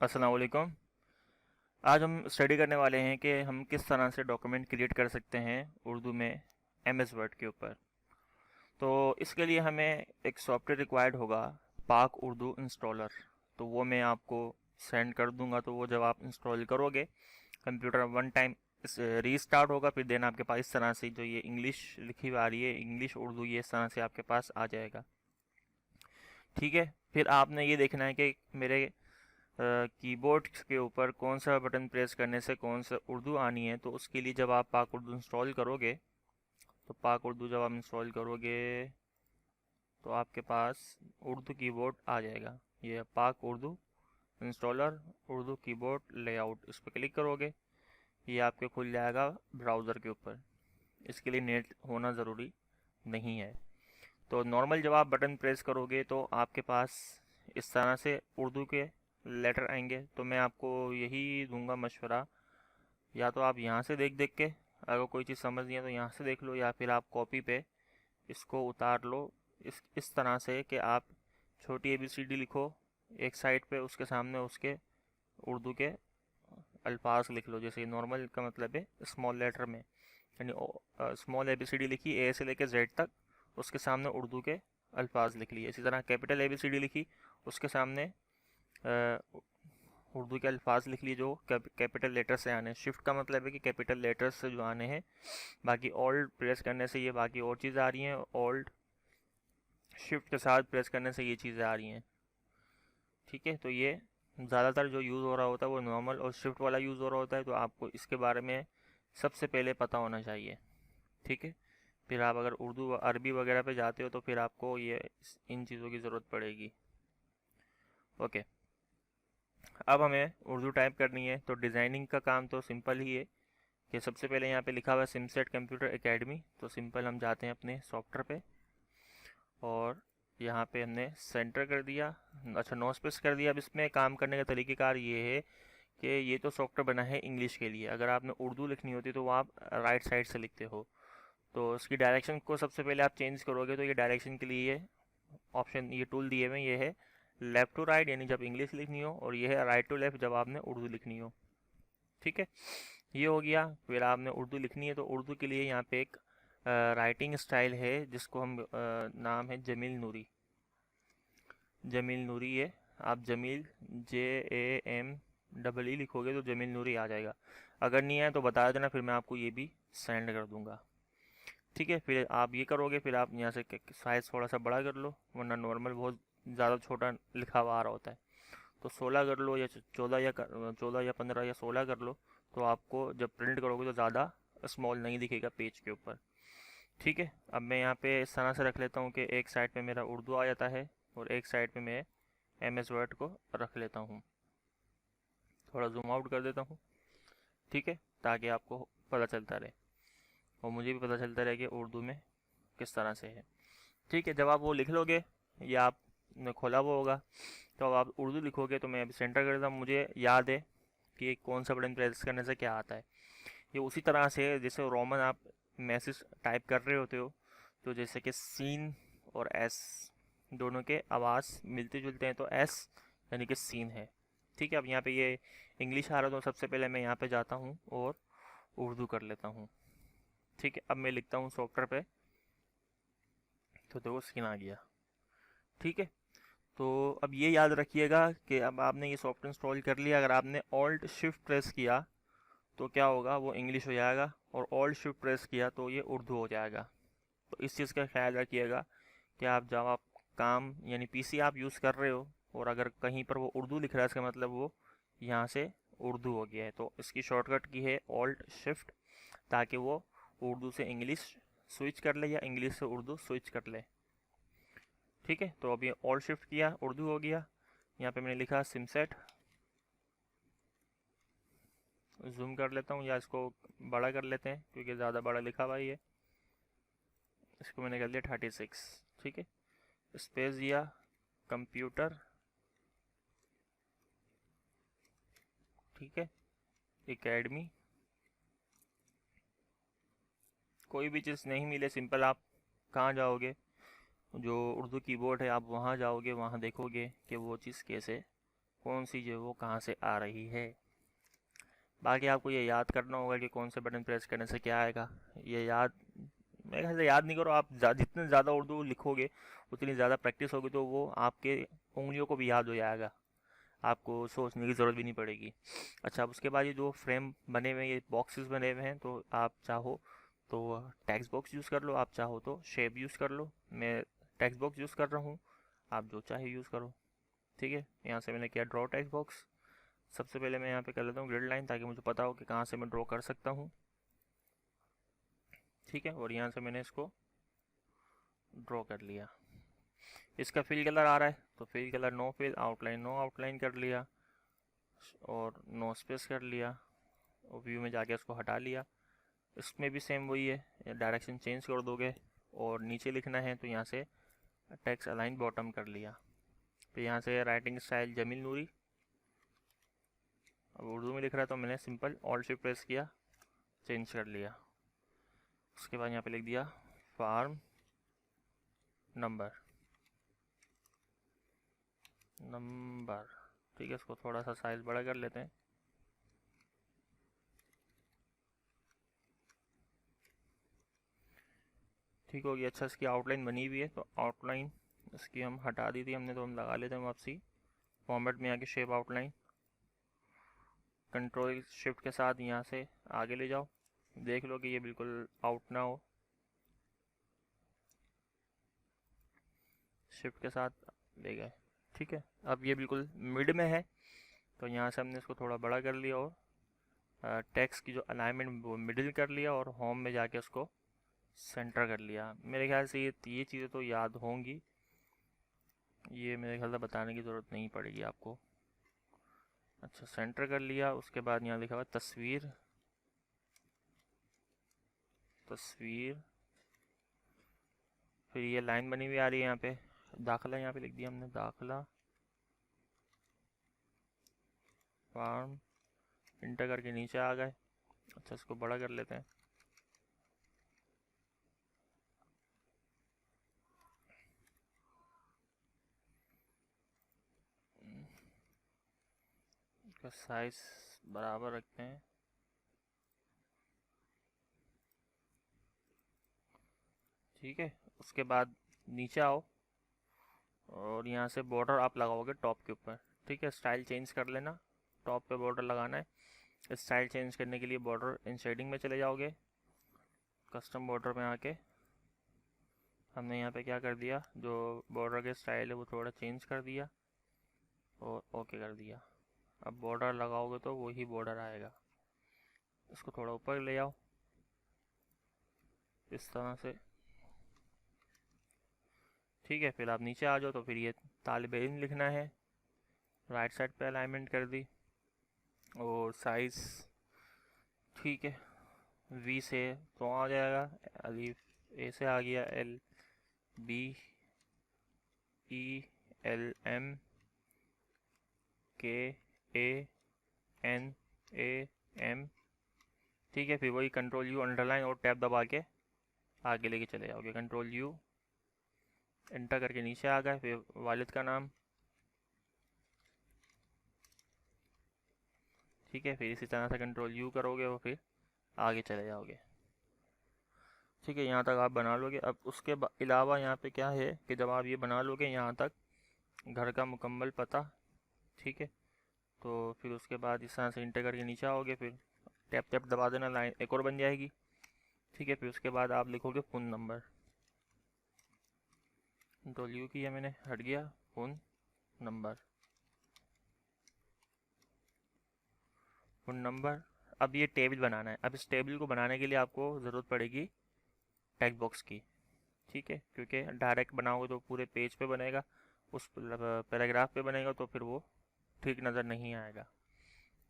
अस्सलाम वालेकुम। आज हम स्टडी करने वाले हैं कि हम किस तरह से डॉक्यूमेंट क्रिएट कर सकते हैं उर्दू में एमएस वर्ड के ऊपर। तो इसके लिए हमें एक सॉफ्टवेयर रिक्वायर्ड होगा, पाक उर्दू इंस्टॉलर। तो वो मैं आपको सेंड कर दूंगा। तो वो जब आप इंस्टॉल करोगे कंप्यूटर वन टाइम रीस्टार्ट होगा, फिर देन आपके पास इस तरह से जो ये इंग्लिश लिखी हुई आ रही है, इंग्लिश उर्दू, ये इस तरह से आपके पास आ जाएगा। ठीक है, फिर आपने ये देखना है कि मेरे कीबोर्ड के ऊपर कौन सा बटन प्रेस करने से कौन सा उर्दू आनी है। तो उसके लिए जब आप पाक उर्दू इंस्टॉल करोगे, तो पाक उर्दू जब आप इंस्टॉल करोगे तो आपके पास उर्दू कीबोर्ड आ जाएगा। ये पाक Urdu installer, Urdu keyboard layout, इस पर क्लिक करोगे, ये आपके खुल जाएगा ब्राउज़र के ऊपर। इसके लिए नेट होना ज़रूरी नहीं है। तो नॉर्मल जब आप बटन प्रेस करोगे तो आपके पास इस तरह से उर्दू के लेटर आएंगे। तो मैं आपको यही दूंगा मशवरा, या तो आप यहाँ से देख देख के, अगर कोई चीज़ समझ नहीं है तो यहाँ से देख लो, या फिर आप कॉपी पे इसको उतार लो इस तरह से कि आप छोटी ABCD लिखो एक साइड पे, उसके सामने उसके उर्दू के अल्फाज लिख लो। जैसे नॉर्मल का मतलब है स्मॉल लेटर में, यानी स्मॉल ABCD लिखी A से लेकर Z तक, उसके सामने उर्दू के अल्फाज लिख लिए। इसी तरह कैपिटल ABCD लिखी, उसके सामने उर्दू के अल्फाज लिख लिए जो कैपिटल लेटर से आने हैं। शिफ्ट का मतलब है कि कैपिटल लेटर्स से जो आने हैं। बाकी ऑल्ट प्रेस करने से ये बाकी और चीज़ें आ रही हैं, ऑल्ट शिफ्ट के साथ प्रेस करने से ये चीज़ें आ रही हैं। ठीक है, तो ये ज़्यादातर जो यूज़ हो रहा होता है वो नॉर्मल और शिफ्ट वाला यूज़ हो रहा होता है। तो आपको इसके बारे में सबसे पहले पता होना चाहिए। ठीक है, फिर आप अगर उर्दू अरबी वगैरह पे जाते हो तो फिर आपको ये इन चीज़ों की ज़रूरत पड़ेगी। ओके, अब हमें उर्दू टाइप करनी है। तो डिज़ाइनिंग का काम तो सिंपल ही है कि सबसे पहले यहाँ पे लिखा हुआ है सिमसेट कंप्यूटर एकेडमी। तो सिंपल हम जाते हैं अपने सॉफ्टवेयर पे और यहाँ पे हमने सेंटर कर दिया, अच्छा नो स्पेस कर दिया। अब इसमें काम करने का तरीक़ेकार ये है कि ये तो सॉफ्टवेयर बना है इंग्लिश के लिए। अगर आपने उर्दू लिखनी होती तो वो आप राइट साइड से लिखते हो। तो इसकी डायरेक्शन को सबसे पहले आप चेंज करोगे तो ये डायरेक्शन के लिए ऑप्शन, ये टूल दिए हुए, ये है लेफ़्ट टू राइट यानी जब इंग्लिश लिखनी हो, और ये है राइट टू लेफ़्ट जब आपने उर्दू लिखनी हो। ठीक है, ये हो गया। फिर आपने उर्दू लिखनी है तो उर्दू के लिए यहाँ पे एक राइटिंग स्टाइल है जिसको हम नाम है जमील नूरी। जमील नूरी है, आप जमील JAMEE लिखोगे तो जमील नूरी आ जाएगा। अगर नहीं आया तो बता देना, फिर मैं आपको ये भी सेंड कर दूंगा। ठीक है, फिर आप ये करोगे, फिर आप यहाँ से साइज़ थोड़ा सा बड़ा कर लो, वरना नॉर्मल बहुत ज़्यादा छोटा लिखा हुआ आ रहा होता है। तो 16 कर लो, या 14 या 15 या 16 कर लो। तो आपको जब प्रिंट करोगे तो ज़्यादा स्मॉल नहीं दिखेगा पेज के ऊपर। ठीक है, अब मैं यहाँ पे इस तरह से रख लेता हूँ कि एक साइड पे मेरा उर्दू आ जाता है और एक साइड पे मैं MS वर्ड को रख लेता हूँ। थोड़ा जूम आउट कर देता हूँ। ठीक है, ताकि आपको पता चलता रहे और मुझे भी पता चलता रहे कि उर्दू में किस तरह से है। ठीक है, जब आप वो लिख लोगे या आपने खोला हुआ होगा तो अब आप उर्दू लिखोगे। तो मैं अभी सेंटर कर देता हूँ, मुझे याद है कि कौन सा बटन प्रेस करने से क्या आता है। ये उसी तरह से जैसे रोमन आप मैसेज टाइप कर रहे होते हो, तो जैसे कि सीन और एस दोनों के आवाज़ मिलते जुलते हैं, तो एस यानी कि सीन है। ठीक है, अब यहाँ पे ये इंग्लिश आ रहा है तो सबसे पहले मैं यहाँ पे जाता हूँ और उर्दू कर लेता हूँ। ठीक है, अब मैं लिखता हूँ सॉफ्टवेयर पे, तो देखो सीन आ गया। ठीक है, तो अब ये याद रखिएगा कि अब आपने ये सॉफ्टवेयर इंस्टॉल कर लिया, अगर आपने ऑल्ट शिफ्ट प्रेस किया तो क्या होगा, वो इंग्लिश हो जाएगा, और ऑल्ट शिफ्ट प्रेस किया तो ये उर्दू हो जाएगा। तो इस चीज़ का ख्याल रखिएगा कि आप जब आप काम यानी PC आप यूज़ कर रहे हो और अगर कहीं पर वो उर्दू लिख रहा है, इसका मतलब वो यहाँ से उर्दू हो गया है। तो इसकी शॉर्टकट की है ऑल्ट शिफ्ट, ताकि वो उर्दू से इंग्लिश स्विच कर ले या इंग्लिश से उर्दू स्विच कर ले। ठीक है, तो अभी ऑल्ट शिफ्ट किया, उर्दू हो गया। यहाँ पे मैंने लिखा सिमसेट, जूम कर लेता हूँ या इसको बड़ा कर लेते हैं क्योंकि ज़्यादा बड़ा लिखा हुआ ही है। इसको मैंने कर लिया 36। ठीक है, स्पेस दिया, कंप्यूटर, ठीक है, एकेडमी। कोई भी चीज़ नहीं मिले सिंपल आप कहाँ जाओगे, जो उर्दू कीबोर्ड है आप वहाँ जाओगे, वहाँ देखोगे कि वो चीज़ कैसे कौन सी जो है वो कहाँ से आ रही है। बाकी आपको ये याद करना होगा कि कौन से बटन प्रेस करने से क्या आएगा। ये याद, मेरे ख्याल से याद नहीं करो आप, जितने ज़्यादा उर्दू लिखोगे उतनी ज़्यादा प्रैक्टिस होगी, तो वो आपके उंगलियों को भी याद हो जाएगा, आपको सोचने की ज़रूरत भी नहीं पड़ेगी। अच्छा, अब उसके बाद ये जो फ्रेम बने हुए हैं, ये बॉक्सेस बने हुए हैं, तो आप चाहो तो टेक्स्ट बॉक्स यूज़ कर लो, आप चाहो तो शेप यूज़ कर लो। मैं टेक्स्ट बॉक्स यूज़ कर रहा हूँ, आप जो चाहे यूज़ करो। ठीक है, यहाँ से मैंने किया ड्रॉ टेक्स्ट बॉक्स। सबसे पहले मैं यहाँ पे कर लेता हूँ ग्रिड लाइन, ताकि मुझे पता हो कि कहाँ से मैं ड्रॉ कर सकता हूँ। ठीक है, और यहाँ से मैंने इसको ड्रॉ कर लिया। इसका फिल कलर आ रहा है, तो fill colour no fill, outline no outline कर लिया, और नो स्पेस कर लिया, और व्यू में जाके उसको हटा लिया। इसमें भी सेम वही है, डायरेक्शन चेंज कर दोगे, और नीचे लिखना है तो यहाँ से टेक्स्ट अलाइन बॉटम कर लिया। फिर यहाँ से राइटिंग स्टाइल जमील नूरी, अब उर्दू में लिख रहा है तो मैंने सिंपल ऑल्ट शिफ्ट प्रेस किया, चेंज कर लिया। उसके बाद यहाँ पे लिख दिया फार्म नंबर। ठीक है, इसको थोड़ा सा साइज बड़ा कर लेते हैं। ठीक हो गया। अच्छा, इसकी आउटलाइन बनी हुई है, तो आउटलाइन इसकी हम हटा दी थी हमने, तो हम लगा लेते हैं वापसी फॉर्मेट में आके शेप आउटलाइन। कंट्रोल शिफ्ट के साथ यहाँ से आगे ले जाओ, देख लो कि ये बिल्कुल आउट ना हो। शिफ्ट के साथ ले गए। ठीक है, अब ये बिल्कुल मिड में है, तो यहाँ से हमने इसको थोड़ा बड़ा कर लिया, और टेक्स्ट की जो अलाइनमेंट वो मिडिल कर लिया, और होम में जाके उसको सेंटर कर लिया। मेरे ख्याल से ये चीज़ें तो याद होंगी, ये मेरे ख्याल से बताने की ज़रूरत नहीं पड़ेगी आपको। अच्छा, सेंटर कर लिया। उसके बाद यहाँ लिखा हुआ तस्वीर, तस्वीर। फिर ये लाइन बनी हुई आ रही है यहाँ पे, दाखिला यहाँ पे लिख दिया हमने, दाखिला फार्म, इंटर करके नीचे आ गए। अच्छा, इसको बड़ा कर लेते हैं। इसका साइज बराबर रखते हैं। ठीक है, उसके बाद नीचे आओ, और यहाँ से बॉर्डर आप लगाओगे टॉप के ऊपर। ठीक है, स्टाइल चेंज कर लेना, टॉप पे बॉर्डर लगाना है। स्टाइल चेंज करने के लिए बॉर्डर इन शेडिंग में चले जाओगे, कस्टम बॉर्डर में आके हमने यहाँ पे क्या कर दिया, जो बॉर्डर के स्टाइल है वो थोड़ा चेंज कर दिया, और ओके कर दिया। अब बॉर्डर लगाओगे तो वही बॉर्डर आएगा। इसको थोड़ा ऊपर ले आओ इस तरह से। ठीक है, फिर आप नीचे आ जाओ, तो फिर ये तालिब इल्म लिखना है, राइट साइड पे अलाइनमेंट कर दी, और साइज़ ठीक है वी से तो आ जाएगा, अलीफ ए से आ गया, L B E L M K A N A M. ठीक है, फिर वही कंट्रोल यू अंडरलाइन और टैब दबा के आगे लेके चले जाओगे। कंट्रोल यू एंटर करके नीचे आ गए, फिर वालिद का नाम। ठीक है, फिर इसी तरह से कंट्रोल यू करोगे और फिर आगे चले जाओगे। ठीक है, यहाँ तक आप बना लोगे। अब उसके अलावा यहाँ पे क्या है कि जब आप ये बना लोगे यहाँ तक घर का मुकम्मल पता, ठीक है, तो फिर उसके बाद इस तरह से इंटर करके नीचे आओगे, फिर टैप टैप दबा देना, लाइन एक और बन जाएगी। ठीक है, फिर उसके बाद आप लिखोगे फ़ोन नंबर। कंट्रोल यू किया मैंने, हट गया फ़ोन नंबर, फ़ोन नंबर। अब ये टेबल बनाना है। अब इस टेबल को बनाने के लिए आपको ज़रूरत पड़ेगी टेक्स्ट बॉक्स की। ठीक है, क्योंकि डायरेक्ट बनाओगे तो पूरे पेज पे बनेगा, उस पैराग्राफ पे बनेगा तो फिर वो ठीक नज़र नहीं आएगा।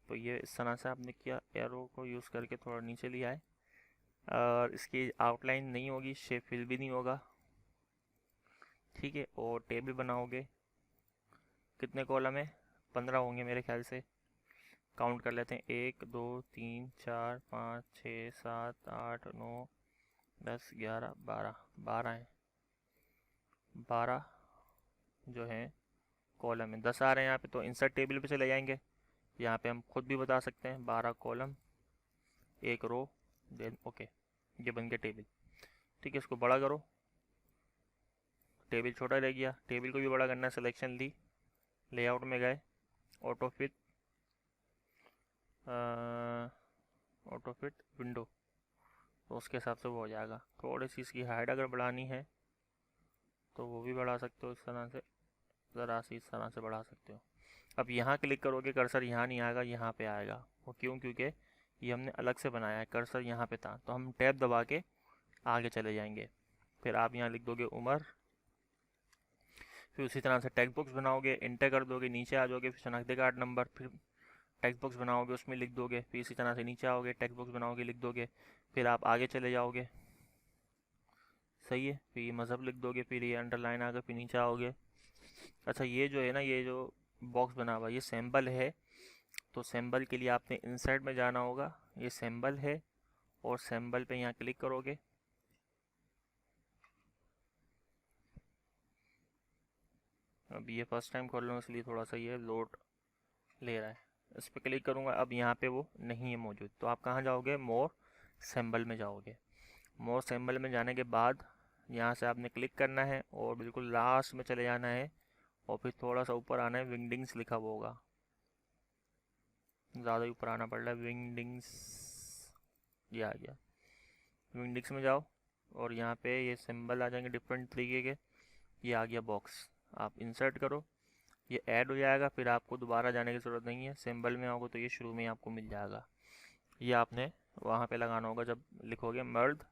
तो ये इस तरह से आपने किया, एरो को यूज़ करके थोड़ा नीचे लिया है, और इसकी आउटलाइन नहीं होगी, शेप फिल भी नहीं होगा। ठीक है, और टेबल बनाओगे, कितने कॉलम है, 15 होंगे मेरे ख्याल से। काउंट कर लेते हैं, 1 2 3 4 5 6 7 8 9 10 11 12 12 हैं। 12 जो हैं कॉलम में 10 आ रहे हैं यहाँ पे, तो इंसर्ट टेबल पे चले जाएंगे। यहाँ पे हम खुद भी बता सकते हैं 12 कॉलम 1 रो, देन ओके, ये बन गया टेबल। ठीक है, इसको बड़ा करो, टेबल छोटा रह गया। टेबल को भी बड़ा करना है, सिलेक्शन ली, लेआउट में गए, auto fit, auto fit window, तो उसके हिसाब से वो हो जाएगा। थोड़ी सी इसकी हाइट अगर बढ़ानी है तो वो भी बढ़ा सकते हो इस तरह से, ज़रा सी इस तरह से बढ़ा सकते हो। अब यहाँ क्लिक करोगे, कर्सर यहाँ नहीं आएगा, यहाँ पे आएगा। वो क्यों? क्योंकि ये हमने अलग से बनाया है, कर्सर यहाँ पे था, तो हम टैब दबा के आगे चले जाएंगे। फिर आप यहाँ लिख दोगे उमर, फिर उसी तरह से टेक्स्ट बॉक्स बनाओगे, इंटर कर दोगे, नीचे आ जाओगे, फिर शनाख्ती कार्ड नंबर, फिर टेक्स्ट बॉक्स बनाओगे, उसमें लिख दोगे, फिर इसी तरह से नीचे आओगे, टेक्स्ट बॉक्स बनाओगे, लिख दोगे, फिर आप आगे चले जाओगे। सही है, फिर ये मज़हब लिख दोगे, फिर ये अंडरलाइन आगे, फिर नीचे आओगे। अच्छा, ये जो है ना, ये जो बॉक्स बना हुआ ये सिंबल है, तो सिंबल के लिए आपने इंसर्ट में जाना होगा, ये सिंबल है, और सिंबल पे यहाँ क्लिक करोगे। अब ये फर्स्ट टाइम खोल रहा हूँ इसलिए थोड़ा सा ये लोड ले रहा है। इस पर क्लिक करूँगा, अब यहाँ पे वो नहीं है मौजूद, तो आप कहाँ जाओगे? मोर सिंबल में जाओगे। मोर सिंबल में जाने के बाद यहाँ से आपने क्लिक करना है और बिल्कुल लास्ट में चले जाना है, और फिर थोड़ा सा ऊपर आना है, विंगडिंग्स लिखा हुआ होगा, ज़्यादा ही ऊपर आना पड़ रहा है, विंगडिंग्स, ये आ गया। विंगडिंग्स में जाओ और यहाँ पे ये सिंबल आ जाएंगे डिफरेंट तरीके के, ये आ गया बॉक्स, आप इंसर्ट करो, ये ऐड हो जाएगा, फिर आपको दोबारा जाने की ज़रूरत नहीं है, सिंबल में आओगे तो ये शुरू में ही आपको मिल जाएगा। ये आपने वहाँ पे लगाना होगा, जब लिखोगे मर्द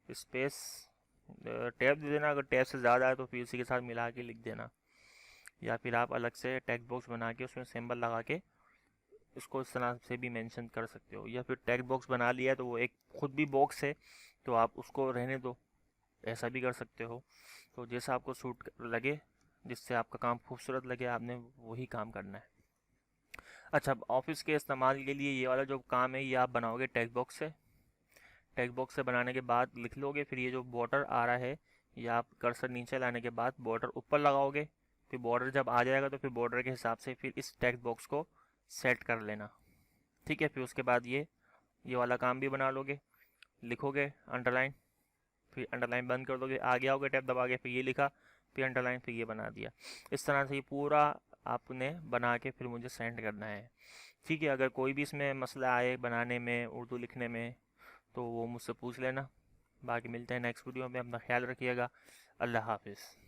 स्पेस टैब दे देना, अगर टैब से ज़्यादा है तो फिर इसी के साथ मिला के लिख देना, या फिर आप अलग से टेक्स्ट बॉक्स बना के उसमें सिंबल लगा के इसको इस तरह से भी मेंशन कर सकते हो। या फिर टेक्स्ट बॉक्स बना लिया है तो वो एक खुद भी बॉक्स है, तो आप उसको रहने दो, ऐसा भी कर सकते हो। तो जैसा आपको सूट लगे, जिससे आपका काम खूबसूरत लगे, आपने वही काम करना है। अच्छा, ऑफिस के इस्तेमाल के लिए ये वाला जो काम है ये आप बनाओगे टेक्स्ट बॉक्स से। टेक्स्ट बॉक्स से बनाने के बाद लिख लोगे, फिर ये जो बॉर्डर आ रहा है ये आप कर्सर नीचे लाने के बाद बॉर्डर ऊपर लगाओगे, फिर बॉर्डर जब आ जाएगा तो फिर बॉर्डर के हिसाब से फिर इस टेक्स्ट बॉक्स को सेट कर लेना। ठीक है, फिर उसके बाद ये वाला काम भी बना लोगे, लिखोगे अंडरलाइन, फिर अंडरलाइन बंद कर दोगे, आगे आओगे टैब दबा के, फिर ये लिखा, फिर अंडरलाइन, फिर ये बना दिया। इस तरह से ये पूरा आपने बना के फिर मुझे सेंड करना है। ठीक है, अगर कोई भी इसमें मसला आए बनाने में, उर्दू लिखने में, तो वो मुझसे पूछ लेना। बाकी मिलते हैं नेक्स्ट वीडियो में, अपना ख्याल रखिएगा। अल्लाह हाफिज़।